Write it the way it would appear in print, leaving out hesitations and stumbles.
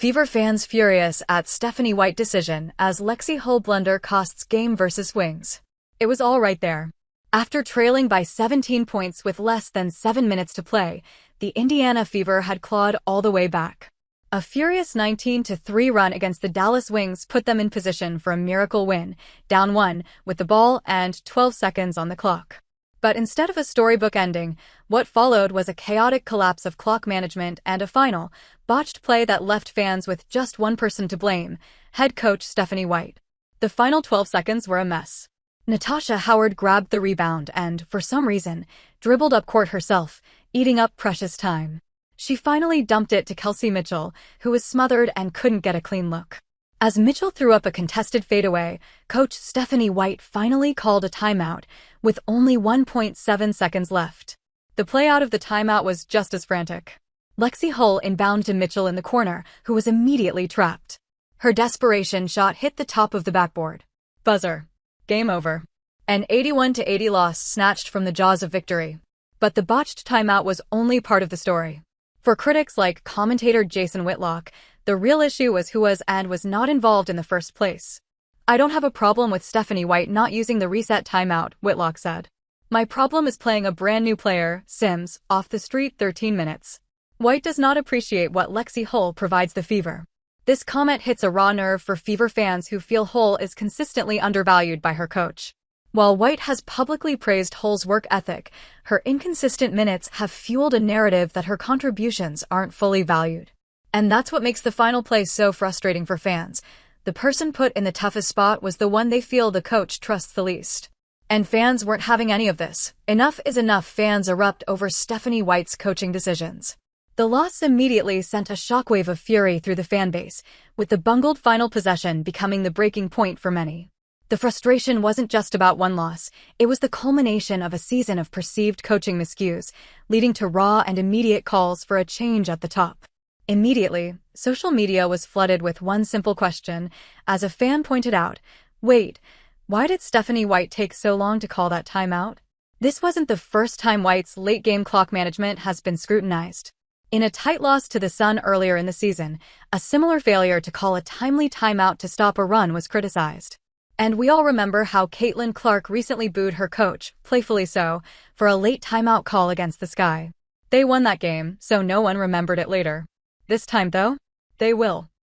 Fever fans furious at Stephanie White decision as Lexie Hull blunder costs game versus Wings. It was all right there. After trailing by 17 points with less than 7 minutes to play, the Indiana Fever had clawed all the way back. A furious 19-3 run against the Dallas Wings put them in position for a miracle win, down 1 with the ball and 12 seconds on the clock. But instead of a storybook ending, what followed was a chaotic collapse of clock management and a final, botched play that left fans with just one person to blame: head coach Stephanie White. The final 12 seconds were a mess. Natasha Howard grabbed the rebound and, for some reason, dribbled up court herself, eating up precious time. She finally dumped it to Kelsey Mitchell, who was smothered and couldn't get a clean look. As Mitchell threw up a contested fadeaway, coach Stephanie White finally called a timeout, with only 1.7 seconds left. The play out of the timeout was just as frantic. Lexie Hull inbound to Mitchell in the corner, who was immediately trapped. Her desperation shot hit the top of the backboard. Buzzer. Game over. An 81-80 loss snatched from the jaws of victory. But the botched timeout was only part of the story. For critics like commentator Jason Whitlock, the real issue was who was and was not involved in the first place. "I don't have a problem with Stephanie White not using the reset timeout," Whitlock said. "My problem is playing a brand new player, Sims, off the street 13 minutes. White does not appreciate what Lexie Hull provides the Fever." This comment hits a raw nerve for Fever fans who feel Hull is consistently undervalued by her coach. While White has publicly praised Hull's work ethic, her inconsistent minutes have fueled a narrative that her contributions aren't fully valued. And that's what makes the final play so frustrating for fans. The person put in the toughest spot was the one they feel the coach trusts the least. And fans weren't having any of this. Enough is enough. Fans erupt over Stephanie White's coaching decisions. The loss immediately sent a shockwave of fury through the fanbase, with the bungled final possession becoming the breaking point for many. The frustration wasn't just about one loss, it was the culmination of a season of perceived coaching miscues, leading to raw and immediate calls for a change at the top. Immediately, social media was flooded with one simple question. As a fan pointed out, "Wait, why did Stephanie White take so long to call that timeout?" This wasn't the first time White's late-game clock management has been scrutinized. In a tight loss to the Sun earlier in the season, a similar failure to call a timely timeout to stop a run was criticized. And we all remember how Caitlin Clark recently booed her coach, playfully so, for a late timeout call against the Sky. They won that game, so no one remembered it later. This time, though, they will.